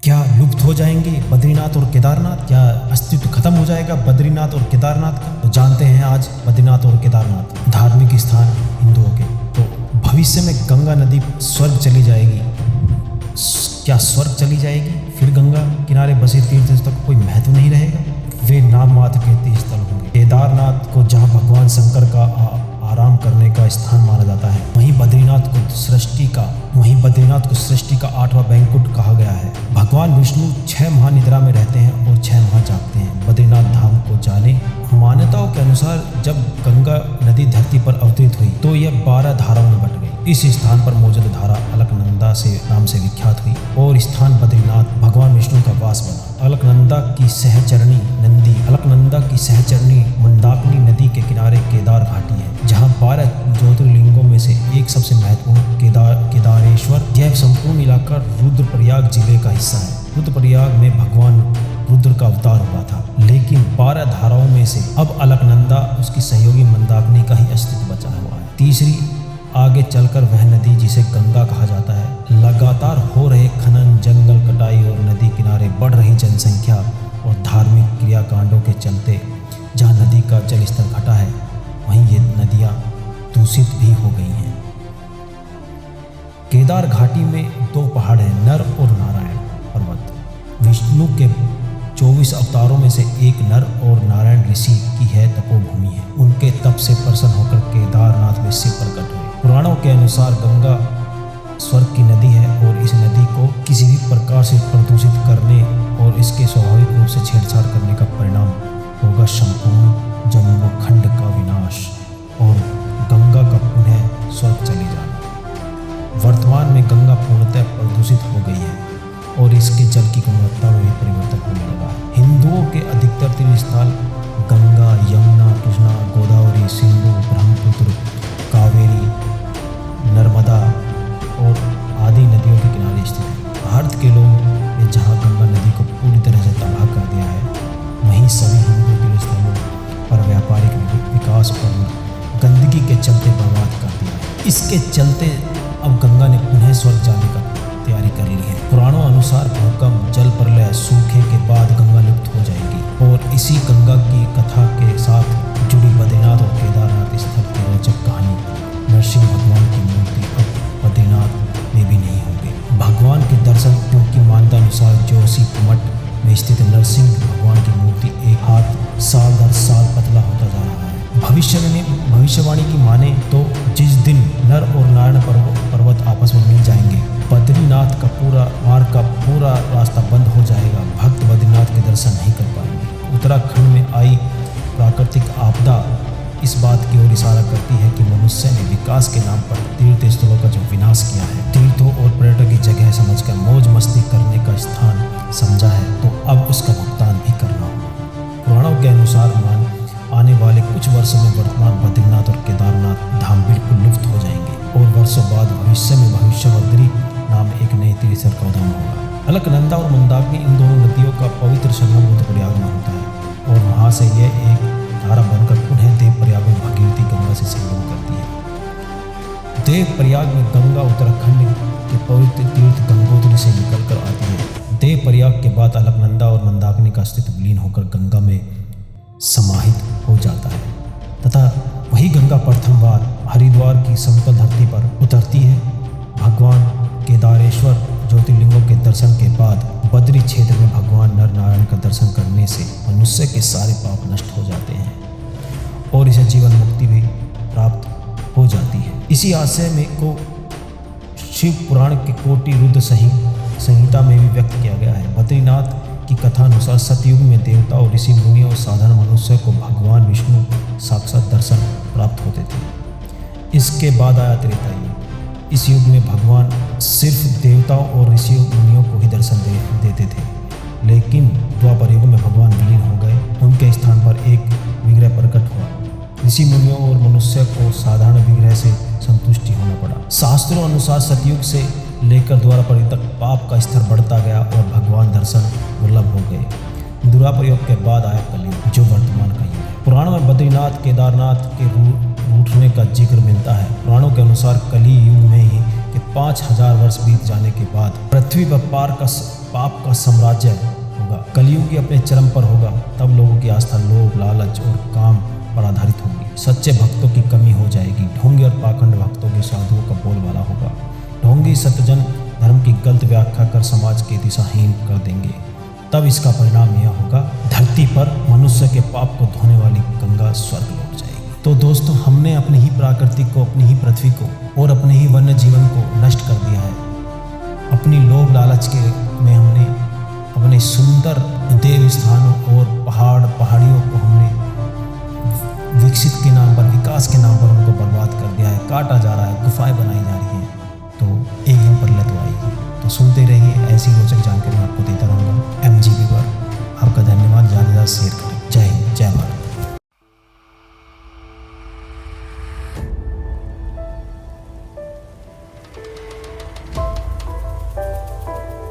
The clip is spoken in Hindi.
क्या लुप्त हो जाएंगे बद्रीनाथ और केदारनाथ? क्या अस्तित्व खत्म हो जाएगा बद्रीनाथ और केदारनाथ का? तो जानते हैं आज बद्रीनाथ और केदारनाथ धार्मिक स्थान हिंदुओं के। तो भविष्य में गंगा नदी स्वर्ग चली जाएगी। क्या स्वर्ग चली जाएगी? फिर गंगा किनारे बसे तीर्थ स्थल का कोई महत्व नहीं रहेगा, वे नाम मात्र के तीर्थ स्थल होंगे। केदारनाथ को जहाँ भगवान शंकर का आराम करने का स्थान माना जाता है, वहीं बद्रीनाथ को सृष्टि का 8वां बैंकुट कहा गया है। भगवान विष्णु 6 माह निद्रा में रहते हैं और 6 माह जागते हैं। बद्रीनाथ धाम को जाने मान्यताओं के अनुसार जब गंगा नदी धरती पर अवतरित हुई तो यह 12 धाराओं में बट गई। इस स्थान पर मौजूद धारा अलकनंदा से नाम से विख्यात हुई और स्थान बद्रीनाथ भगवान विष्णु का वास बना। अलकनंदा की सहचरणी मंदाकिनी नदी के किनारे केदार घाटी है, जहाँ 12 ज्योतिर्लिंगों में से एक सबसे महत्वपूर्ण केदारेश्वर। यह संपूर्ण इलाका रुद्रप्रयाग जिले का हिस्सा है। रुद्रप्रयाग में भगवान रुद्र का अवतार हुआ था, लेकिन 12 धाराओं में से अब अलकनंदा उसकी सहयोगी मंदाकिनी का ही अस्तित्व बचा हुआ है। तीसरी, आगे चलकर वह नदी जिसे गंगा कहा जाता है। लगातार हो रहे खनन, जंगल कटाई और नदी किनारे बढ़ रही जनसंख्या और धार्मिक क्रियाकांडों के चलते जहाँ नदी का जल स्तर घटा है, वहीं ये नदियाँ दूषित भी हो गई हैं। केदार घाटी में 2 पहाड़ हैं, नर और नारायण पर्वत। विष्णु के 24 अवतारों में से एक नर और नारायण ऋषि की है तपोभूमि है। उनके तप से प्रसन्न होकर केदारनाथ में शिव प्रकट हुए। पुराणों के अनुसार गंगा स्वर्ग की नदी है और इस नदी को किसी भी प्रकार से प्रदूषित करने और इसके स्वाभाविक रूप से छेड़छाड़ करने का परिणाम होगा संपूर्ण जम्मू खंड का विनाश और गंगा का पुनः स्वर्ग चली जाना। वर्तमान में गंगा पूर्णतः प्रदूषित हो गई है और इसके जल की गुणवत्ता में भी परिवर्तन होने लगा है। हिंदुओं के अधिकतर तीर्थ स्थल गंगा, यमुना, कृष्णा, गोदावरी, सिंधु, ब्रह्मपुत्र, कावेरी, नर्मदा और आदि नदियों के किनारे स्थित है। भारत के लोग ने जहाँ गंगा नदी को पूरी तरह से तबाह कर दिया है, वहीं सभी हिंदू तीर्थ स्थलों पर व्यापारिक विकास और गंदगी के चलते बर्बाद कर दिया है। इसके चलते अब गंगा ने पुनः स्वर्ग जाने का तैयारी कर ली है। पुराणों अनुसार भूकंप, जल प्रलय, सूखे के बाद गंगा लुप्त हो जाएगी और इसी गंगा की कथा के साथ जुड़ी बद्रीनाथ और केदारनाथ स्थल की रोचक कहानी। नरसिंह भगवान की मूर्ति अब बद्रीनाथ में भी नहीं होंगे। भगवान के दर्शन, क्योंकि मान्यता अनुसार जोशी मठ में स्थित नरसिंह भगवान की मूर्ति एक हाथ साल दर साल पतला होता जा रहा है। भविष्यवाणी की माने तो जिस दिन नर और नारायण पर्वत आपस में मिल जाएंगे, बद्रीनाथ का पूरा रास्ता बंद हो जाएगा। भक्त बद्रीनाथ के दर्शन नहीं कर पाएंगे। उत्तराखंड में आई प्राकृतिक आपदा इस बात की ओर इशारा करती है कि मनुष्य ने विकास के नाम पर तीर्थ स्थलों का जो विनाश किया है, तीर्थों और पर्यटन की जगह समझकर मौज मस्ती करने का स्थान समझा है, तो अब उसका भुगतान भी करना होगा। पुराणों के अनुसार आने वाले कुछ वर्षों में वर्तमान बद्रीनाथ और केदारनाथ धाम बिल्कुल लुप्त हो जाएंगे और वर्षों बाद भविष्य में भविष्यवद्री नाम एक नए तीर्थ स्थल का उद्गम होगा। अलकनंदा और मंदाकिनी इन दोनों नदियों का पवित्र संगम रुद्रप्रयाग में होता है और वहाँ से यह एक धारा बनकर पुनः देवप्रयाग में भागीरथी गंगा से संगम करती है। देवप्रयाग में गंगा उत्तराखंड के पवित्र तीर्थ गंगोत्री से निकलकर आती है। देवप्रयाग के बाद अलकनंदा और मंदाकिनी का अस्तित्व विलीन होकर गंगा में समाहित हो जाता है तथा वही गंगा प्रथम बार हरिद्वार की समतल धरती पर उतरती है। भगवान केदारेश्वर ज्योतिर्लिंगों के दर्शन के बाद बद्री क्षेत्र में भगवान नर नारायण का दर्शन करने से मनुष्य के सारे पाप नष्ट हो जाते हैं और इसे जीवन मुक्ति भी प्राप्त हो जाती है। इसी आशय में को शिव पुराण के कोटि रुद्र संहिता में भी व्यक्त किया गया है। बद्रीनाथ की कथा अनुसार सतयुग में देवता और ऋषि मुनि और साधारण मनुष्य को भगवान विष्णु साक्षात दर्शन प्राप्त होते थे। इसके बाद आया त्रेता युग। इस युग में भगवान सिर्फ देवताओं और ऋषि मुनियों को ही दर्शन देते थे, लेकिन द्वापर युग में भगवान विलीन हो गए। उनके स्थान पर एक विग्रह प्रकट हुआ। ऋषि मुनियों और मनुष्य को साधारण विग्रह से संतुष्टि होना पड़ा। शास्त्रों अनुसार सतयुग से लेकर द्वापर युग तक पाप का स्तर बढ़ता गया और भगवान दर्शन दुर्लभ हो गए। द्वापर युग के बाद आया कलयुग, जो वर्तमान का युग है। पुराणों में बद्रीनाथ केदारनाथ के रूठने का जिक्र मिलता है। पुराणों के अनुसार कली युग में ही कि 5000 वर्ष बीत जाने के बाद पृथ्वी पर पाप का साम्राज्य होगा। कलयुग अपने चरम पर होगा। तब लोगों की आस्था लोभ, लालच और काम पर आधारित होगी। सच्चे भक्तों की कमी हो जाएगी। ढोंगी और पाखंड भक्तों की साधुओं का बोलबाला होगा। ढोंगी सतजन धर्म की गलत व्याख्या कर समाज के दिशाहीन कर देंगे। तब इसका परिणाम यह होगा, धरती पर मनुष्य के पाप को धोने वाली गंगा स्वर्ग लौट जाएगी। तो दोस्तों, हमने अपनी ही प्रकृति को, अपनी ही पृथ्वी को और अपने ही वन्य जीवन को नष्ट कर दिया है। अपनी लोभ लालच के में हमने अपने सुंदर देव स्थानों और पहाड़ियों को हमने विकसित के नाम पर, विकास के नाम पर उनको बर्बाद कर दिया है। काटा जा रहा है, गुफाएं बनाई जा रही हैं। तो एक दिन परलय तो आएगी। तो सुनते रहिए, ऐसी रोचक जानकारी मैं आपको देता रहूँगा MGB पर। आपका धन्यवाद। ज़्यादा से ज़्यादा शेयर करें।